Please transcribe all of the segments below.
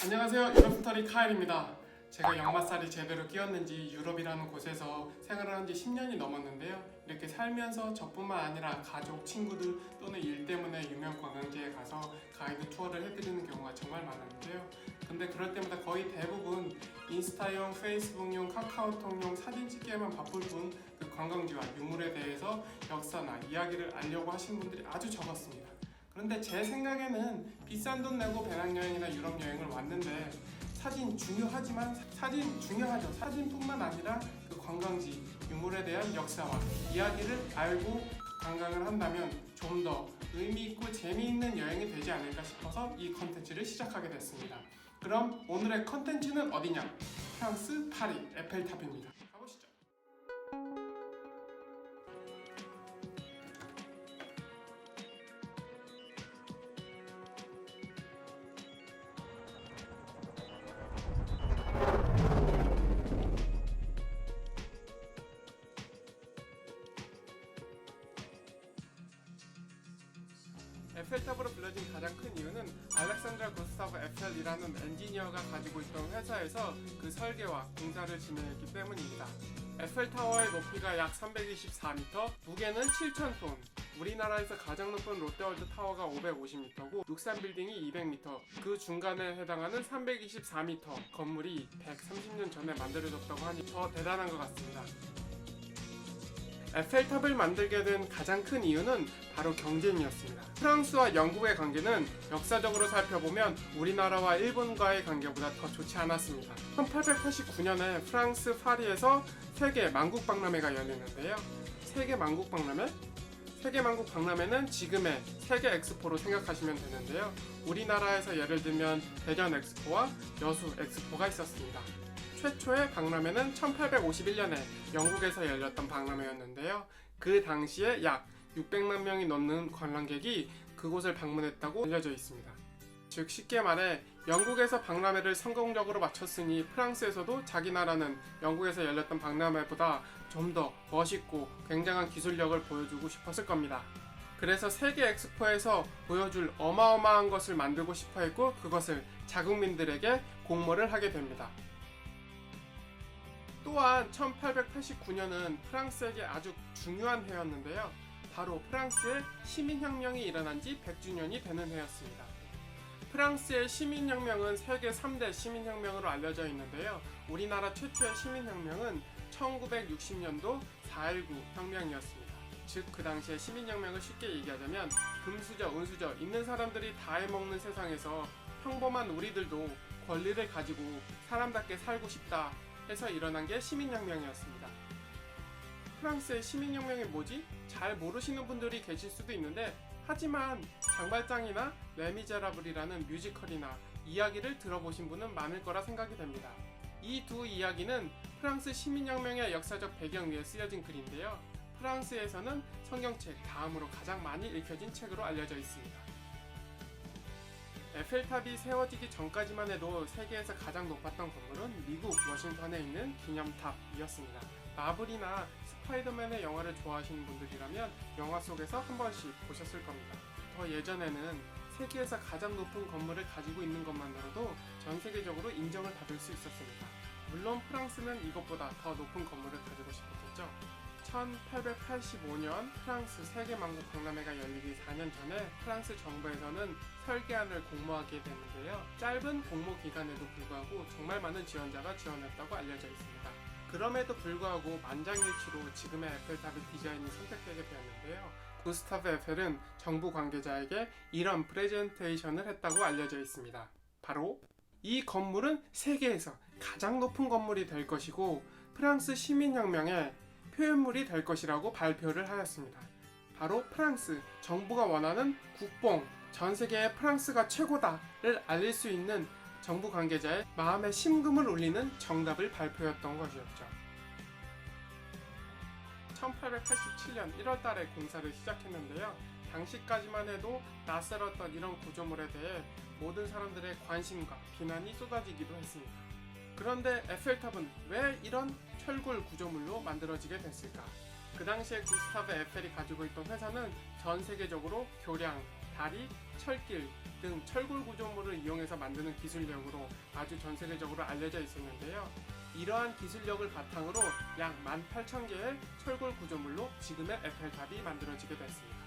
안녕하세요. 유럽스토리 카일입니다. 제가 역마살이 제대로 끼었는지 유럽이라는 곳에서 생활을 한 지 10년이 넘었는데요. 이렇게 살면서 저뿐만 아니라 가족, 친구들 또는 일 때문에 유명 관광지에 가서 가이드 투어를 해드리는 경우가 정말 많았는데요. 근데 그럴 때마다 거의 대부분 인스타용, 페이스북용, 카카오톡용 사진 찍기에만 바쁠 뿐 그 관광지와 유물에 대해서 역사나 이야기를 알려고 하신 분들이 아주 적었습니다. 그런데 제 생각에는 비싼 돈 내고 배낭여행이나 유럽 여행을 왔는데 사진 중요하지만 사진 중요하죠. 사진뿐만 아니라 그 관광지, 유물에 대한 역사와 이야기를 알고 관광을 한다면 좀 더 의미 있고 재미있는 여행이 되지 않을까 싶어서 이 컨텐츠를 시작하게 됐습니다. 그럼 오늘의 컨텐츠는 어디냐? 프랑스 파리 에펠탑입니다. 가보시죠. 에펠탑으로 불려진 가장 큰 이유는 알렉산드라 구스타브 에펠이라는 엔지니어가 가지고 있던 회사에서 그 설계와 공사를 진행했기 때문입니다. 에펠타워의 높이가 약 324m, 무게는 7,000톤, 우리나라에서 가장 높은 롯데월드 타워가 550m고 63빌딩이 200m, 그 중간에 해당하는 324m 건물이 130년 전에 만들어졌다고 하니 더 대단한 것 같습니다. 에펠탑을 만들게 된 가장 큰 이유는 바로 경쟁이었습니다. 프랑스와 영국의 관계는 역사적으로 살펴보면 우리나라와 일본과의 관계보다 더 좋지 않았습니다. 1889년에 프랑스 파리에서 세계 만국박람회가 열리는데요. 세계 만국박람회? 세계 만국박람회는 지금의 세계 엑스포로 생각하시면 되는데요. 우리나라에서 예를 들면 대전 엑스포와 여수 엑스포가 있었습니다. 최초의 박람회는 1851년에 영국에서 열렸던 박람회였는데요. 그 당시에 약 600만 명이 넘는 관람객이 그곳을 방문했다고 알려져 있습니다. 즉 쉽게 말해 영국에서 박람회를 성공적으로 마쳤으니 프랑스에서도 자기 나라는 영국에서 열렸던 박람회보다 좀 더 멋있고 굉장한 기술력을 보여주고 싶었을 겁니다. 그래서 세계 엑스포에서 보여줄 어마어마한 것을 만들고 싶어 했고 그것을 자국민들에게 공모를 하게 됩니다. 또한 1889년은 프랑스에게 아주 중요한 해였는데요. 바로 프랑스의 시민혁명이 일어난 지 100주년이 되는 해였습니다. 프랑스의 시민혁명은 세계 3대 시민혁명으로 알려져 있는데요. 우리나라 최초의 시민혁명은 1960년도 4.19 혁명이었습니다. 즉 그 당시의 시민혁명을 쉽게 얘기하자면 금수저, 은수저 있는 사람들이 다 해먹는 세상에서 평범한 우리들도 권리를 가지고 사람답게 살고 싶다 해서 일어난 게 시민혁명이었습니다. 프랑스의 시민혁명이 뭐지? 잘 모르시는 분들이 계실 수도 있는데 하지만 장발장이나 레미제라블이라는 뮤지컬이나 이야기를 들어보신 분은 많을 거라 생각이 됩니다. 이 두 이야기는 프랑스 시민혁명의 역사적 배경 위에 쓰여진 글인데요. 프랑스에서는 성경책 다음으로 가장 많이 읽혀진 책으로 알려져 있습니다. 에펠탑이 세워지기 전까지만 해도 세계에서 가장 높았던 건물은 미국 워싱턴에 있는 기념탑이었습니다. 마블이나 스파이더맨의 영화를 좋아하시는 분들이라면 영화 속에서 한 번씩 보셨을 겁니다. 더 예전에는 세계에서 가장 높은 건물을 가지고 있는 것만으로도 전 세계적으로 인정을 받을 수 있었습니다. 물론 프랑스는 이것보다 더 높은 건물을 가지고 싶었겠죠. 1885년 프랑스 세계만국 박람회가 열리기 4년 전에 프랑스 정부에서는 설계안을 공모하게 되는데요. 짧은 공모 기간에도 불구하고 정말 많은 지원자가 지원했다고 알려져 있습니다. 그럼에도 불구하고 만장일치로 지금의 에펠탑의 디자인이 선택되게 되었는데요. 구스타브 에펠은 정부 관계자에게 이런 프레젠테이션을 했다고 알려져 있습니다. 바로 이 건물은 세계에서 가장 높은 건물이 될 것이고 프랑스 시민혁명의 표현물이 될 것이라고 발표를 하였습니다. 바로 프랑스 정부가 원하는 국뽕, 전 세계에 프랑스가 최고다를 알릴 수 있는 정부 관계자의 마음에 심금을 울리는 정답을 발표했던 것이었죠. 1887년 1월달에 공사를 시작했는데요. 당시까지만 해도 낯설었던 이런 구조물에 대해 모든 사람들의 관심과 비난이 쏟아지기도 했습니다. 그런데 에펠탑은 왜 이런 철골 구조물로 만들어지게 됐을까? 그 당시에 구스타브 에펠이 가지고 있던 회사는 전 세계적으로 교량, 다리, 철길 등 철골 구조물을 이용해서 만드는 기술력으로 아주 전 세계적으로 알려져 있었는데요. 이러한 기술력을 바탕으로 약 18,000개의 철골 구조물로 지금의 에펠탑이 만들어지게 됐습니다.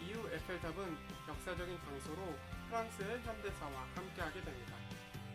이후 에펠탑은 역사적인 장소로 프랑스의 현대사와 함께하게 됩니다.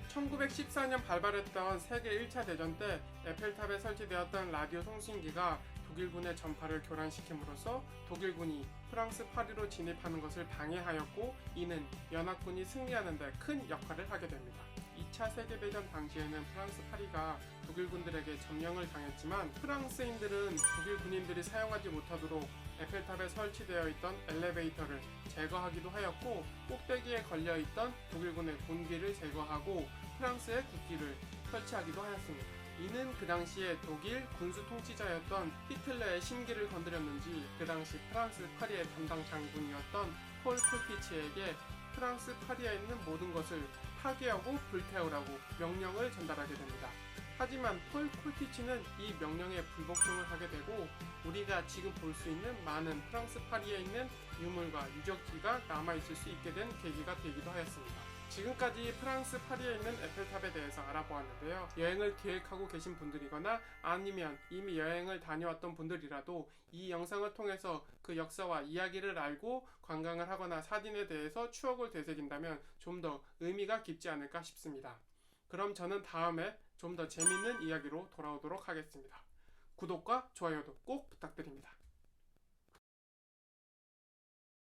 1914년 발발했던 세계 1차 대전 때 에펠탑에 설치되었던 라디오 송신기가 독일군의 전파를 교란시킴으로써 독일군이 프랑스 파리로 진입하는 것을 방해하였고, 이는 연합군이 승리하는 데 큰 역할을 하게 됩니다. 2차 세계대전 당시에는 프랑스 파리가 독일군들에게 점령을 당했지만 프랑스인들은 독일 군인들이 사용하지 못하도록 에펠탑에 설치되어 있던 엘리베이터를 제거하기도 하였고, 꼭대기에 걸려있던 독일군의 군기를 제거하고 프랑스의 국기를 설치하기도 하였습니다. 이는 그 당시에 독일 군수 통치자였던 히틀러의 심기를 건드렸는지 그 당시 프랑스 파리의 담당 장군이었던 폴 콜피치에게 프랑스 파리에 있는 모든 것을 파괴하고 불태우라고 명령을 전달하게 됩니다. 하지만 폴 콜피치는 이 명령에 불복종을 하게 되고, 우리가 지금 볼 수 있는 많은 프랑스 파리에 있는 유물과 유적지가 남아있을 수 있게 된 계기가 되기도 하였습니다. 지금까지 프랑스 파리에 있는 에펠탑에 대해서 알아보았는데요. 여행을 계획하고 계신 분들이거나 아니면 이미 여행을 다녀왔던 분들이라도 이 영상을 통해서 그 역사와 이야기를 알고 관광을 하거나 사진에 대해서 추억을 되새긴다면 좀 더 의미가 깊지 않을까 싶습니다. 그럼 저는 다음에 좀 더 재밌는 이야기로 돌아오도록 하겠습니다. 구독과 좋아요도 꼭 부탁드립니다.